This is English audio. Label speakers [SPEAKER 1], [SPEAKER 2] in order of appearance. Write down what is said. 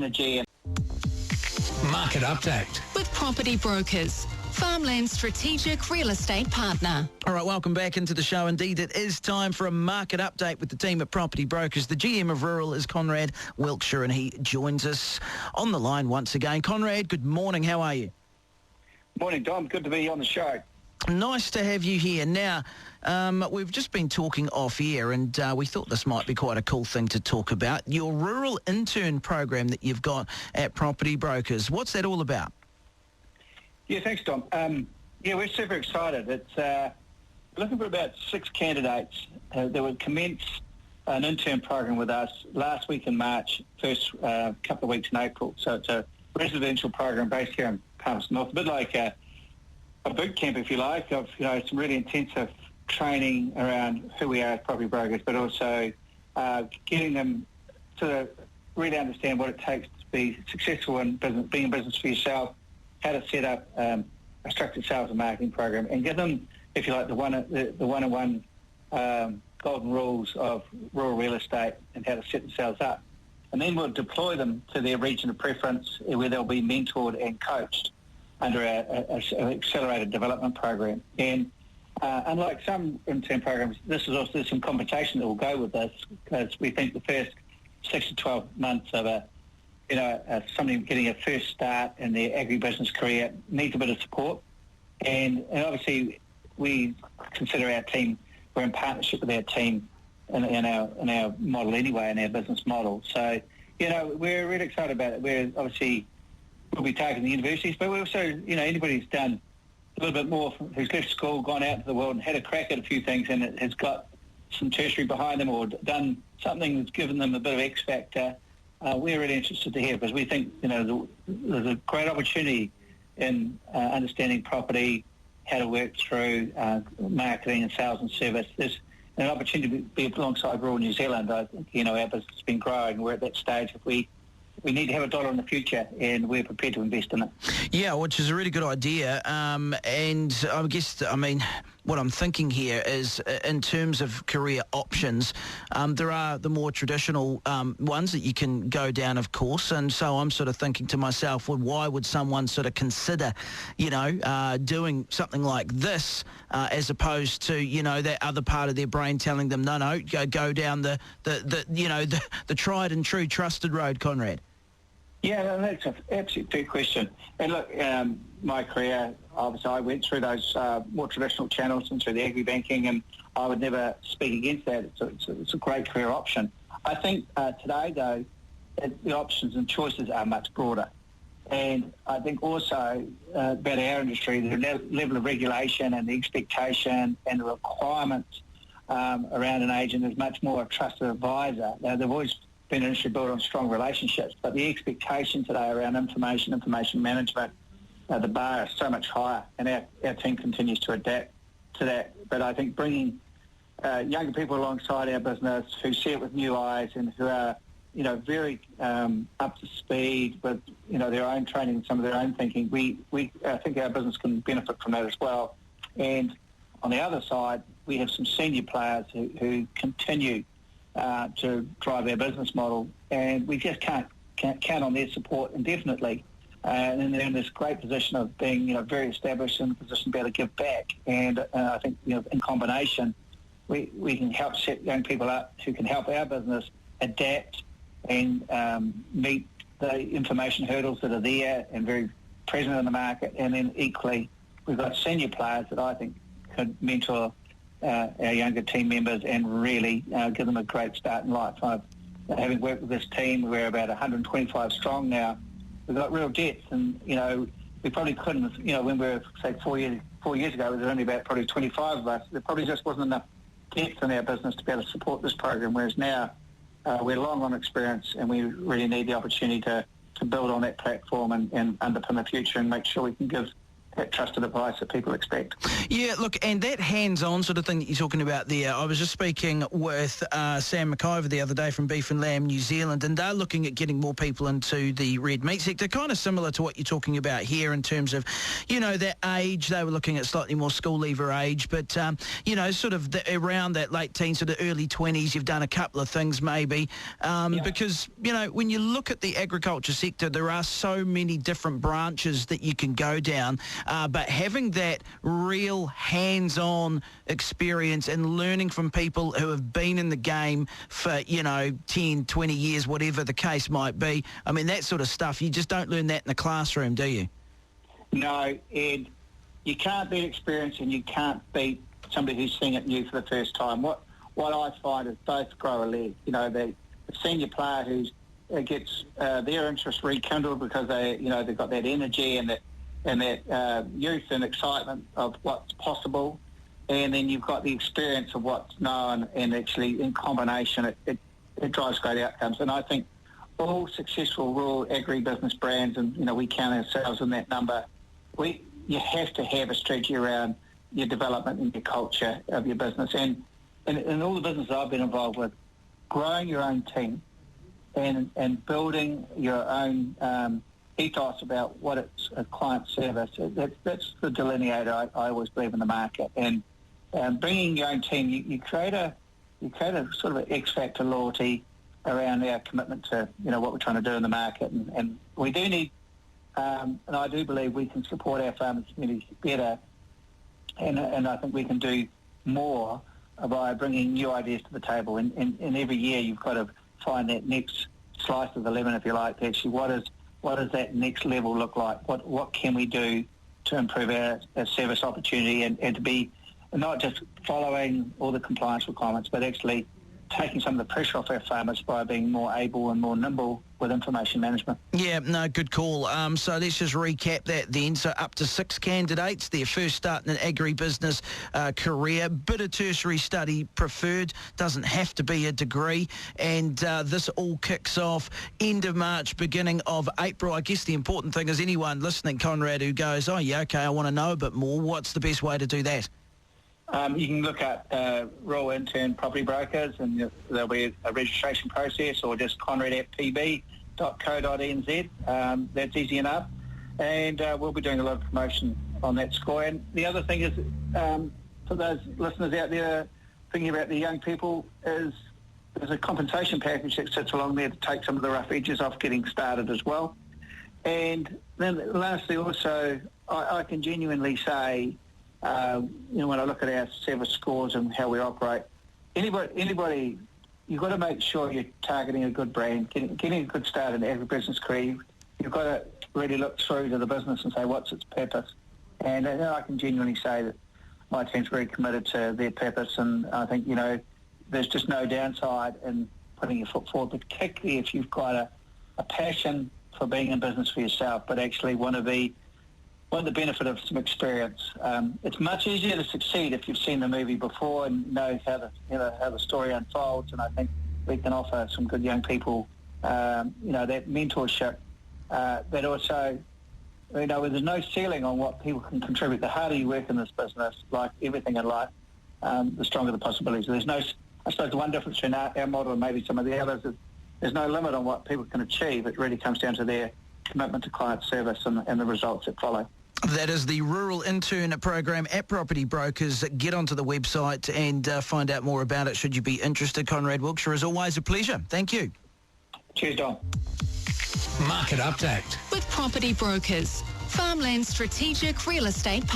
[SPEAKER 1] energy.
[SPEAKER 2] Market update
[SPEAKER 3] with Property Brokers, Farmland's strategic real estate partner.
[SPEAKER 4] All right, welcome back into the show. Indeed, it is time for a market update with the team at Property Brokers. The GM of Rural is Conrad Wilkshire, and he joins us on the line once again. Conrad, good morning. How are you?
[SPEAKER 1] Morning, Dom. Good to be on the show.
[SPEAKER 4] Nice to have you here. Now, we've just been talking off air, and we thought this might be quite a cool thing to talk about. Your rural intern program that you've got at Property Brokers. What's that all about?
[SPEAKER 1] Yeah, thanks, Dom. We're super excited. It's we're looking for about 6 candidates that would commence an intern program with us last week in March, first couple of weeks in April. So it's a residential program based here in Palmerston North, a bit like a boot camp, if you like, of some really intensive training around who we are as property brokers, but also getting them to really understand what it takes to be successful in business, being in business for yourself, how to set up a structured sales and marketing program, and give them, if you like, the one-on-one golden rules of rural real estate and how to set themselves up. And then we'll deploy them to their region of preference where they'll be mentored and coached under an accelerated development program. And unlike some intern programs, this is also some compensation that will go with this, because we think the first 6 to 12 months of somebody getting a first start in their agribusiness career needs a bit of support. And obviously we consider our team, we're in partnership with our team in our model anyway, in our business model. So, we're really excited about it. We'll be targeting the universities, but we also, anybody who's done a little bit more, who's left school, gone out into the world and had a crack at a few things and has got some tertiary behind them or done something that's given them a bit of X factor, we're really interested to hear, because we think, there's a great opportunity in understanding property, how to work through marketing and sales and service. There's an opportunity to be alongside rural New Zealand. I think, our business has been growing. We're at that stage. If we need to have a dollar in the future, and we're prepared to invest in it. Yeah,
[SPEAKER 4] which is a really good idea. And I guess, what I'm thinking here is, in terms of career options, there are the more traditional ones that you can go down, of course. And so I'm sort of thinking to myself, well, why would someone sort of consider, doing something like this as opposed to, that other part of their brain telling them, no, go down the tried and true trusted road, Conrad?
[SPEAKER 1] Yeah, that's an absolute fair question. And look, my career, obviously, I went through those more traditional channels and through the agri-banking, and I would never speak against that. It's a great career option. I think today, though, the options and choices are much broader. And I think also about our industry, the level of regulation and the expectation and the requirements around an agent is much more a trusted advisor. Now, they've always been an industry built on strong relationships, but the expectation today around information management, the bar is so much higher, and our team continues to adapt to that. But I think bringing younger people alongside our business who see it with new eyes and who are, very up to speed with, their own training and some of their own thinking, we think our business can benefit from that as well. And on the other side, we have some senior players who continue to drive our business model, and we just can't count on their support indefinitely. And they're in this great position of being, very established in a position to be able to give back. And I think, in combination, we can help set young people up who can help our business adapt and meet the information hurdles that are there and very present in the market. And then equally, we've got senior players that I think could mentor our younger team members and really give them a great start in life. Having worked with this team, we're about 125 strong now. We've got real depth, and we probably couldn't. When we were, say, 4 years ago, there was only about probably 25 of us. There probably just wasn't enough depth in our business to be able to support this program. Whereas now we're long on experience, and we really need the opportunity to build on that platform and underpin the future and make sure we can give that trusted advice that people expect.
[SPEAKER 4] Yeah, look, and that hands-on sort of thing that you're talking about there, I was just speaking with Sam McIver the other day from Beef and Lamb New Zealand, and they're looking at getting more people into the red meat sector, kind of similar to what you're talking about here in terms of, that age. They were looking at slightly more school leaver age, but, sort of around that late teens, sort of early 20s, you've done a couple of things maybe, because, when you look at the agriculture sector, there are so many different branches that you can go down. But having that real hands-on experience and learning from people who have been in the game for, 10, 20 years, whatever the case might be, I mean, that sort of stuff, you just don't learn that in the classroom, do you?
[SPEAKER 1] No, Ed, you can't beat experience and you can't beat somebody who's seeing it new for the first time. What I find is both grow a leg. The senior player who gets their interest rekindled because they've got that energy and that youth and excitement of what's possible, and then you've got the experience of what's known, and actually in combination it drives great outcomes. And I think all successful rural agribusiness brands, and we count ourselves in that number, you have to have a strategy around your development and your culture of your business. And in all the businesses I've been involved with, growing your own team and building your own ethos about what it's a client service. That's the delineator I always believe in the market. And bringing your own team, you create a sort of an X factor loyalty around our commitment to what we're trying to do in the market. And we do need, and I do believe we can support our farmers communities better. And I think we can do more by bringing new ideas to the table. And every year you've got to find that next slice of the lemon, if you like. Actually, what does that next level look like? What can we do to improve our service opportunity and to be not just following all the compliance requirements, but actually taking some of the pressure off our farmers by being more able and more nimble with information management. Yeah, no, good call. So let's just recap that then. So up to 6 candidates, their first start in an agribusiness career, bit of tertiary study preferred, doesn't have to be a degree, and this all kicks off end of March, beginning of April. I guess the important thing is anyone listening, Conrad, who goes, oh yeah, okay, I want to know a bit more, what's the best way to do that? You can look at rural intern property brokers, and there'll be a registration process, or just conrad@pb.co.nz. That's easy enough, and we'll be doing a lot of promotion on that score. And the other thing is, for those listeners out there thinking about the young people, is there's a compensation package that sits along there to take some of the rough edges off getting started as well. And then lastly, also, I can genuinely say, when I look at our service scores and how we operate, anybody, you've got to make sure you're targeting a good brand, getting a good start in agribusiness career. You've got to really look through to the business and say, what's its purpose? And I can genuinely say that my team's very committed to their purpose, and I think, there's just no downside in putting your foot forward, particularly if you've got a passion for being in business for yourself, but actually want the benefit of some experience. It's much easier to succeed if you've seen the movie before and know how the story unfolds. And I think we can offer some good young people, that mentorship. That also, there's no ceiling on what people can contribute. The harder you work in this business, like everything in life, the stronger the possibilities. I suppose the one difference between our model and maybe some of the others is there's no limit on what people can achieve. It really comes down to their commitment to client service and the results that follow. That is the Rural Intern Program at Property Brokers. Get onto the website and find out more about it should you be interested. Conrad Wilkshire, as always, a pleasure. Thank you. Cheers, Dom.
[SPEAKER 2] Market Update.
[SPEAKER 3] With Property Brokers, Farmland Strategic Real Estate